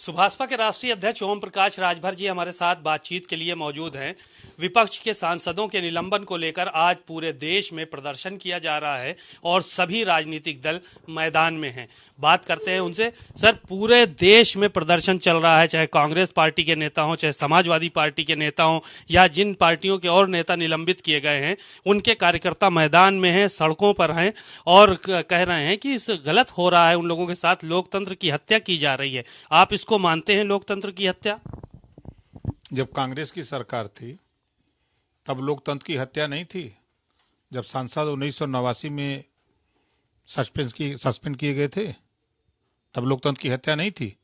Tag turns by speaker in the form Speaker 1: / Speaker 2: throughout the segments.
Speaker 1: सुभाषपा के राष्ट्रीय अध्यक्ष ओम प्रकाश राजभर जी हमारे साथ बातचीत के लिए मौजूद हैं। विपक्ष के सांसदों के निलंबन को लेकर आज पूरे देश में प्रदर्शन किया जा रहा है और सभी राजनीतिक दल मैदान में हैं। बात करते हैं उनसे। सर, पूरे देश में प्रदर्शन चल रहा है, चाहे कांग्रेस पार्टी के नेता हों, चाहे समाजवादी पार्टी के नेता हों, या जिन पार्टियों के और नेता निलंबित किए गए हैं उनके कार्यकर्ता मैदान में हैं, सड़कों पर हैं और कह रहे हैं कि इस गलत हो रहा है, उन लोगों के साथ लोकतंत्र की हत्या की जा रही है। आप इसको मानते हैं, लोकतंत्र की हत्या?
Speaker 2: जब कांग्रेस की सरकार थी तब लोकतंत्र की हत्या नहीं थी। जब सांसद 1989 में सस्पेंड किए गए थे तब लोकतंत्र की हत्या नहीं थी।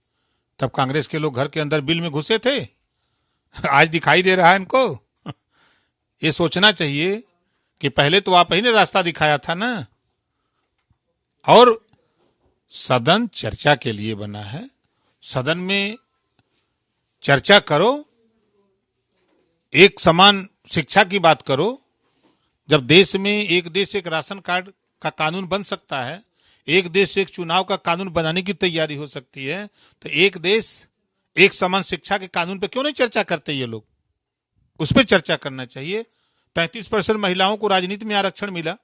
Speaker 2: तब कांग्रेस के लोग घर के अंदर बिल में घुसे थे। आज दिखाई दे रहा है इनको। ये सोचना चाहिए कि पहले तो आप ही ने रास्ता दिखाया था ना। और सदन चर्चा के लिए बना है। सदन में चर्चा करो, एक समान शिक्षा की बात करो। जब देश में एक देश एक राशन कार्ड का कानून बन सकता है, एक देश एक चुनाव का कानून बनाने की तैयारी हो सकती है, तो एक देश एक समान शिक्षा के कानून पे क्यों नहीं चर्चा करते ये लोग? उस पर चर्चा करना चाहिए। 33% महिलाओं को राजनीति में आरक्षण मिला,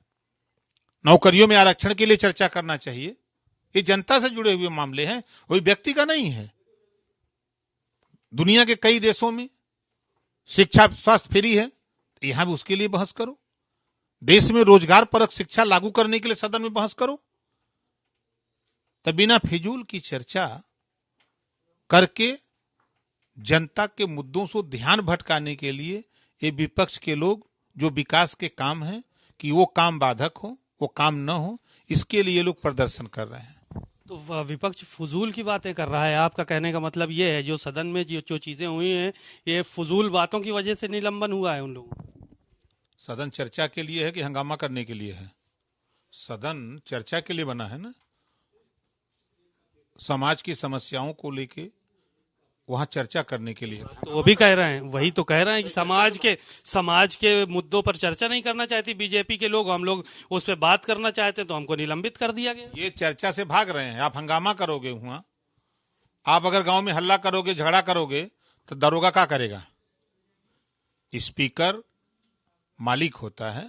Speaker 2: नौकरियों में आरक्षण के लिए चर्चा करना चाहिए। ये जनता से जुड़े हुए मामले हैं, कोई व्यक्ति का नहीं है। दुनिया के कई देशों में शिक्षा स्वास्थ्य फ्री है, तो यहां भी उसके लिए बहस करो। देश में रोजगार परक शिक्षा लागू करने के लिए सदन में बहस करो। तब बिना फिजूल की चर्चा करके जनता के मुद्दों से ध्यान भटकाने के लिए ये विपक्ष के लोग जो विकास के काम हैं कि वो काम बाधक हो, वो काम न हो, इसके लिए लोग प्रदर्शन कर रहे हैं।
Speaker 1: तो विपक्ष फजूल की बातें कर रहा है। आपका कहने का मतलब ये है जो सदन में जो चीजें हुई हैं ये फजूल बातों की वजह से निलंबन हुआ है उन लोगों का?
Speaker 2: सदन चर्चा के लिए है कि हंगामा करने के लिए है? सदन चर्चा के लिए बना है ना। समाज की समस्याओं को लेके वहां चर्चा करने के लिए।
Speaker 1: तो वो भी कह रहे हैं, वही तो कह रहे हैं कि समाज के मुद्दों पर चर्चा नहीं करना चाहती बीजेपी के लोग। हम लोग उस पर बात करना चाहते तो हमको निलंबित कर दिया गया।
Speaker 2: ये चर्चा से भाग रहे हैं। आप हंगामा करोगे वहां, आप अगर गांव में हल्ला करोगे, झगड़ा करोगे, तो दरोगा क्या करेगा? स्पीकर मालिक होता है,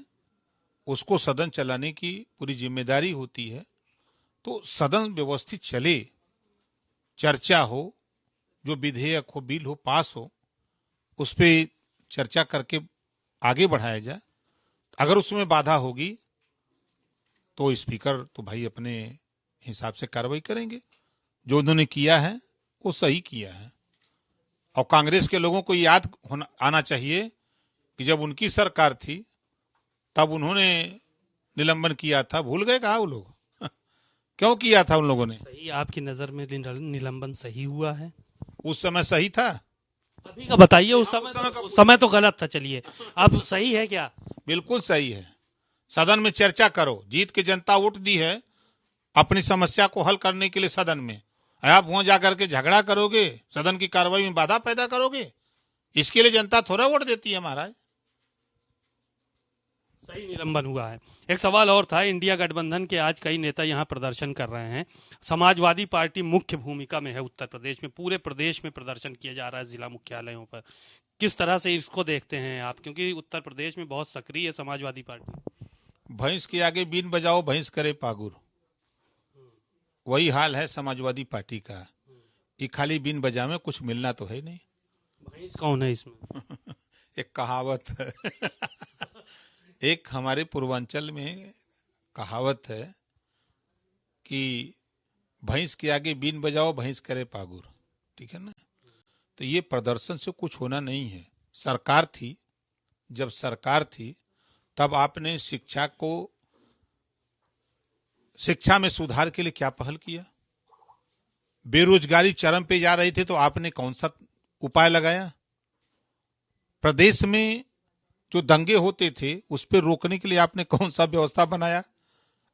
Speaker 2: उसको सदन चलाने की पूरी जिम्मेदारी होती है। तो सदन व्यवस्थित चले, चर्चा हो, जो विधेयक हो, बिल हो, पास हो, उस पर चर्चा करके आगे बढ़ाया जाए। अगर उसमें बाधा होगी तो स्पीकर तो भाई अपने हिसाब से कार्रवाई करेंगे। जो उन्होंने किया है वो सही किया है। और कांग्रेस के लोगों को याद आना चाहिए कि जब उनकी सरकार थी तब उन्होंने निलंबन किया था। भूल गए कहा वो लोग? क्यों किया था उन लोगों ने?
Speaker 1: सही, आपकी नजर में निलंबन सही हुआ है?
Speaker 2: उस समय सही था।
Speaker 1: अभी का बताइए। उस समय तो गलत था। चलिए, अब सही है क्या?
Speaker 2: बिल्कुल सही है। सदन में चर्चा करो। जीत के जनता वोट दी है अपनी समस्या को हल करने के लिए सदन में। आप वहां जाकर के झगड़ा करोगे, सदन की कार्रवाई में बाधा पैदा करोगे, इसके लिए जनता थोड़ा वोट देती है महाराज।
Speaker 1: सही निलंबन हुआ है। एक सवाल और था। इंडिया गठबंधन के आज कई नेता यहाँ प्रदर्शन कर रहे हैं। समाजवादी पार्टी मुख्य भूमिका में है उत्तर प्रदेश में। पूरे प्रदेश में प्रदर्शन किया जा रहा है जिला मुख्यालयों पर। किस तरह से इसको देखते हैं आप, क्योंकि उत्तर प्रदेश में बहुत सक्रिय है समाजवादी पार्टी?
Speaker 2: भैंस के आगे बीन बजाओ, भैंस करे पागुर। वही हाल है समाजवादी पार्टी का। ये खाली बीन बजा में कुछ मिलना तो है नहीं।
Speaker 1: भैंस कौन है इसमें?
Speaker 2: एक कहावत है एक हमारे पूर्वांचल में कहावत है कि भैंस के आगे बीन बजाओ, भैंस करे पागुर। ठीक है ना। तो ये प्रदर्शन से कुछ होना नहीं है। सरकार थी, जब सरकार थी तब आपने शिक्षा में सुधार के लिए क्या पहल किया? बेरोजगारी चरम पे जा रही थी तो आपने कौन सा उपाय लगाया? प्रदेश में जो दंगे होते थे उस पर रोकने के लिए आपने कौन सा व्यवस्था बनाया?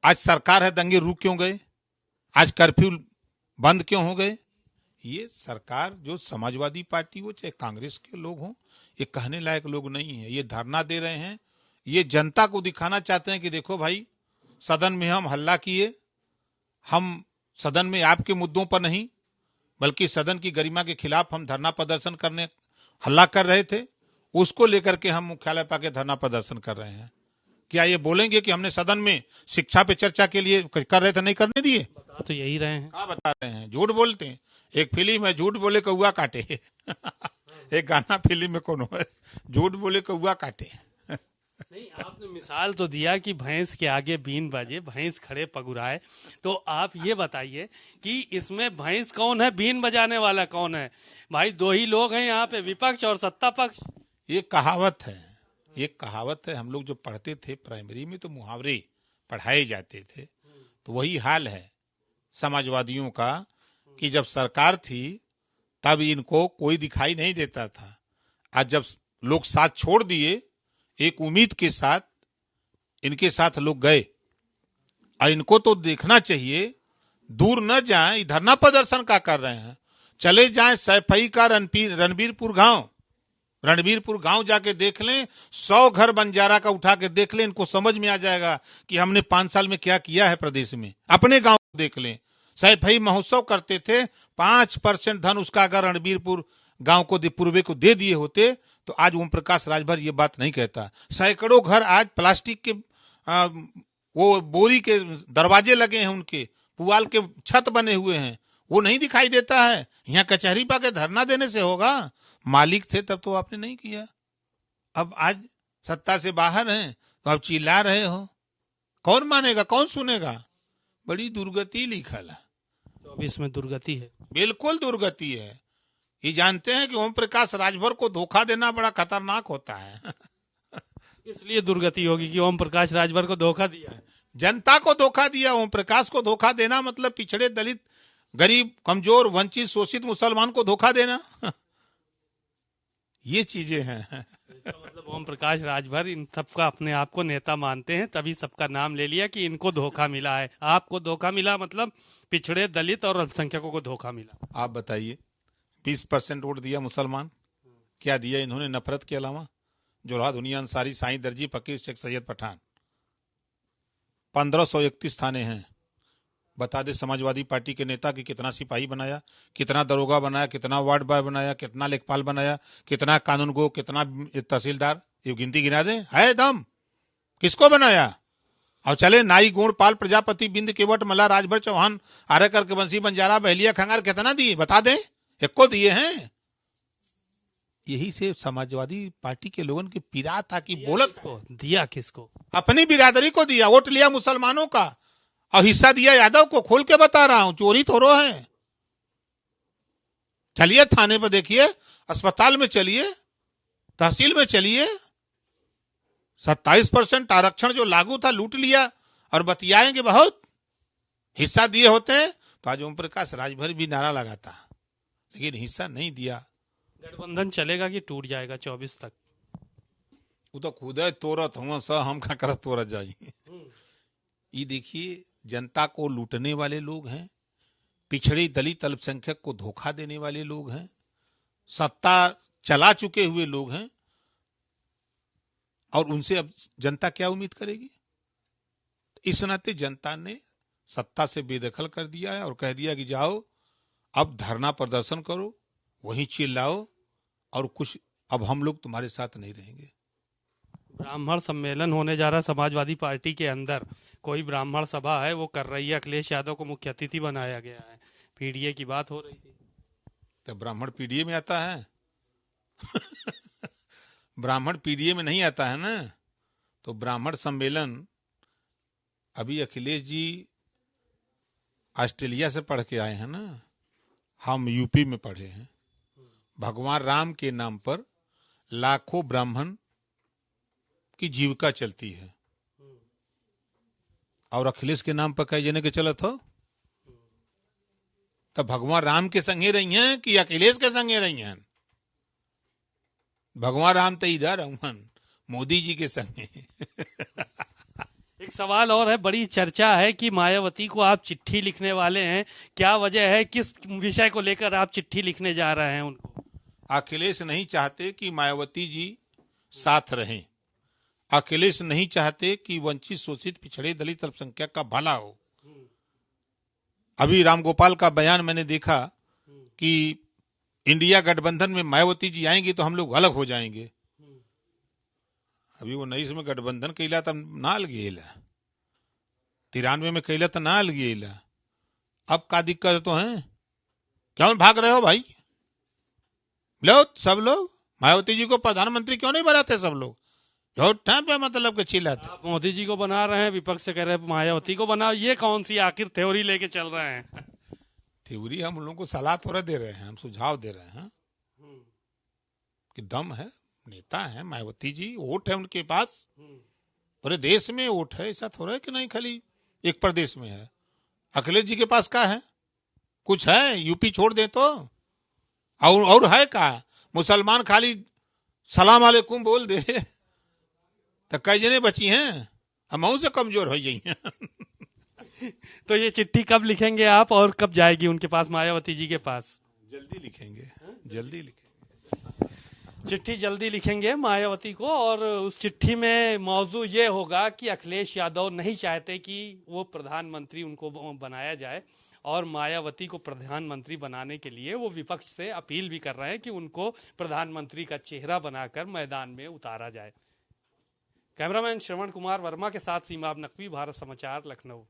Speaker 2: आज सरकार है, दंगे रुक क्यों गए? आज कर्फ्यू बंद क्यों हो गए? ये सरकार, जो समाजवादी पार्टी हो चाहे कांग्रेस के लोग हों, ये कहने लायक लोग नहीं है। ये धरना दे रहे हैं, ये जनता को दिखाना चाहते हैं कि देखो भाई, सदन में हम हल्ला किए, हम सदन में आपके मुद्दों पर नहीं, बल्कि सदन की गरिमा के खिलाफ हम धरना प्रदर्शन करने हल्ला कर रहे थे, उसको लेकर के हम मुख्यालय पाके धरना प्रदर्शन कर रहे हैं। क्या ये बोलेंगे कि हमने सदन में शिक्षा पे चर्चा के लिए कर रहे थे, नहीं करने दिए?
Speaker 1: बता तो यही रहे हैं।
Speaker 2: क्या बता रहे हैं? झूठ बोलते हैं। एक फिल्म है, झूठ बोले कौआ काटे। एक गाना फिल्म में कौन है, झूठ बोले कौआ काटे।
Speaker 1: नहीं, आपने मिसाल तो दिया कि भैंस के आगे बीन बजे, भैंस खड़े पगुराए। तो आप ये बताइए कि इसमें भैंस कौन है, बीन बजाने वाला कौन है? भाई दो ही लोग हैं यहाँ पे, विपक्ष और सत्ता पक्ष।
Speaker 2: ये कहावत है, एक कहावत है। हम लोग जो पढ़ते थे प्राइमरी में तो मुहावरे पढ़ाए जाते थे, तो वही हाल है समाजवादियों का कि जब सरकार थी तब इनको कोई दिखाई नहीं देता था। आज जब लोग साथ छोड़ दिए, एक उम्मीद के साथ इनके साथ लोग गए, और इनको तो देखना चाहिए, दूर न जाएं, धरना प्रदर्शन का कर रहे हैं, चले जाएं सैफई का रणबीरपुर गांव जाके देख लें, 100 घर बंजारा का उठा के देख लें, इनको समझ में आ जाएगा कि हमने 5 साल में क्या किया है प्रदेश में। अपने गांव देख लें, सैफई महोत्सव करते थे, 5% धन उसका अगर रणबीरपुर गांव को पूर्वे को दे दिए होते तो आज ओम प्रकाश राजभर ये बात नहीं कहता। सैकड़ों घर आज प्लास्टिक के वो बोरी के दरवाजे लगे हैं, उनके पुआल के छत बने हुए हैं, वो नहीं दिखाई देता है। यहाँ कचहरी पाके धरना देने से होगा? मालिक थे तब तो आपने नहीं किया, अब आज सत्ता से बाहर हैं तो आप चिल्ला रहे हो, कौन मानेगा, कौन सुनेगा? बड़ी दुर्गति लिखल है।
Speaker 1: तो अब इसमें दुर्गति है,
Speaker 2: बिल्कुल दुर्गति है। ये जानते हैं कि ओम प्रकाश राजभर को धोखा देना बड़ा खतरनाक होता है।
Speaker 1: इसलिए दुर्गति होगी कि ओम प्रकाश राजभर को धोखा दिया है।
Speaker 2: जनता को धोखा दिया। ओम प्रकाश को धोखा देना मतलब पिछड़े, दलित, गरीब, कमजोर, वंचित, शोषित मुसलमान को धोखा देना। ये चीजें हैं।
Speaker 1: इसका मतलब ओम प्रकाश राजभर इन सबका अपने आप को नेता मानते हैं, तभी सबका नाम ले लिया कि इनको धोखा मिला है। आपको धोखा मिला मतलब पिछड़े, दलित और अल्पसंख्यकों को धोखा मिला।
Speaker 2: आप बताइए, 20% वोट दिया मुसलमान, क्या दिया इन्होंने नफरत के अलावा? जोराहा दुनिया अंसारी, साईं दर्जी, फकीर शेख सैयद पठान, 1531 थाने हैं। बता दे समाजवादी पार्टी के नेता कि कितना सिपाही बनाया, कितना दरोगा बनाया, कितना वार्ड बॉय बनाया, कितना लेखपाल बनाया, कितना कानूनगो, कितना तहसीलदार, ये गिनती गिना दे। है दम? किसको बनाया? और चले नाई, गोड़, पाल, प्रजापति, बिंद, केवट, मल्ला, राजभर, चौहान, आर्यकर के बंसी, बंजारा, बहलिया, खंगार, कितना दिए बता दे? एक को दिए हैं। यही से समाजवादी पार्टी के लोगों की पीड़ा था कि बोलत
Speaker 1: दिया किसको?
Speaker 2: अपनी बिरादरी को दिया। वोट लिया मुसलमानों का और हिस्सा दिया यादव को। खोल के बता रहा हूं, चोरी थोड़ो है। चलिए थाने पर देखिए, अस्पताल में चलिए, तहसील में चलिए, 27% आरक्षण जो लागू था लूट लिया और बतियाएंगे बहुत हिस्सा दिए होते हैं तो आज ओम प्रकाश राजभर भी नारा लगाता, लेकिन हिस्सा नहीं दिया।
Speaker 1: गठबंधन चलेगा कि टूट जाएगा 24 तक?
Speaker 2: वो तो खुद है तोरत हुआ स, हम का करत तोरत जाई। ये देखिए, जनता को लूटने वाले लोग हैं, पिछड़े, दलित, अल्पसंख्यक को धोखा देने वाले लोग हैं, सत्ता चला चुके हुए लोग हैं, और उनसे अब जनता क्या उम्मीद करेगी? इस नाते जनता ने सत्ता से बेदखल कर दिया है और कह दिया कि जाओ अब धरना प्रदर्शन करो, वहीं चिल्लाओ, और कुछ अब हम लोग तुम्हारे साथ नहीं रहेंगे।
Speaker 1: ब्राह्मण सम्मेलन होने जा रहा समाजवादी पार्टी के अंदर, कोई ब्राह्मण सभा है वो कर रही है, अखिलेश यादव को मुख्य अतिथि बनाया गया है, पीडीए की बात हो रही थी।
Speaker 2: तो ब्राह्मण पीडीए में आता है? ब्राह्मण पीडीए में नहीं आता है ना। तो ब्राह्मण सम्मेलन, अभी अखिलेश जी ऑस्ट्रेलिया से पढ़ के आए हैं ना, हम यूपी में पढ़े हैं। भगवान राम के नाम पर लाखों ब्राह्मण की जीविका चलती है, और अखिलेश के नाम पर कई जने के चलत हो। तब भगवान राम के संगे रही हैं कि अखिलेश के संगे रही हैं? भगवान राम तो इधर हूं, मोदी जी के संगे।
Speaker 1: एक सवाल और है, बड़ी चर्चा है कि मायावती को आप चिट्ठी लिखने वाले हैं, क्या वजह है, किस विषय को लेकर आप चिट्ठी लिखने जा रहे हैं उनको?
Speaker 2: अखिलेश नहीं चाहते कि मायावती जी साथ रहें। अखिलेश नहीं चाहते कि वंचित, शोषित, पिछड़े, दलित, अल्पसंख्यक का भला हो। अभी राम गोपाल का बयान मैंने देखा कि इंडिया गठबंधन में मायावती जी आएंगी तो हम लोग अलग हो जाएंगे। अभी वो 19 में गठबंधन कैला तब नाल गेला, 93 में कैला तो नाल गेला, अब का दिक्कत तो है? क्यों भाग रहे हो भाई? लो सब लोग मायावती जी को प्रधानमंत्री क्यों नहीं बनाते? सब लोग झूठ पे मतलब के चिल्लाते।
Speaker 1: आप मोदी जी को बना रहे हैं, विपक्ष से कह रहे हैं मायावती को बनाओ। ये कौन सी आखिर थ्योरी लेके चल रहे हैं?
Speaker 2: थ्योरी हम उन लोगों को सलाह थोड़ा दे रहे हैं, हम सुझाव दे रहे हैं कि दम है, नेता है मायावती जी, वोट है उनके पास, पूरे देश में वोट है। ऐसा थोड़ा है कि नहीं खाली एक प्रदेश में है। अखिलेश जी के पास क्या है? कुछ है? यूपी छोड़ दे तो और है का? मुसलमान खाली सलाम अलैकुम बोल दे तो कई जने बची हैं, हम से कमजोर हो जाइए।
Speaker 1: तो ये चिट्ठी कब लिखेंगे आप और कब जाएगी उनके पास, मायावती जी के पास?
Speaker 2: जल्दी लिखेंगे, जल्दी लिखेंगे।
Speaker 1: चिट्ठी जल्दी लिखेंगे मायावती को, और उस चिट्ठी में मौजू ये होगा कि अखिलेश यादव नहीं चाहते कि वो प्रधानमंत्री उनको बनाया जाए, और मायावती को प्रधानमंत्री बनाने के लिए वो विपक्ष से अपील भी कर रहे हैं कि उनको प्रधानमंत्री का चेहरा बनाकर मैदान में उतारा जाए। कैमरामैन श्रवण कुमार वर्मा के साथ सीमा नकवी, भारत समाचार, लखनऊ।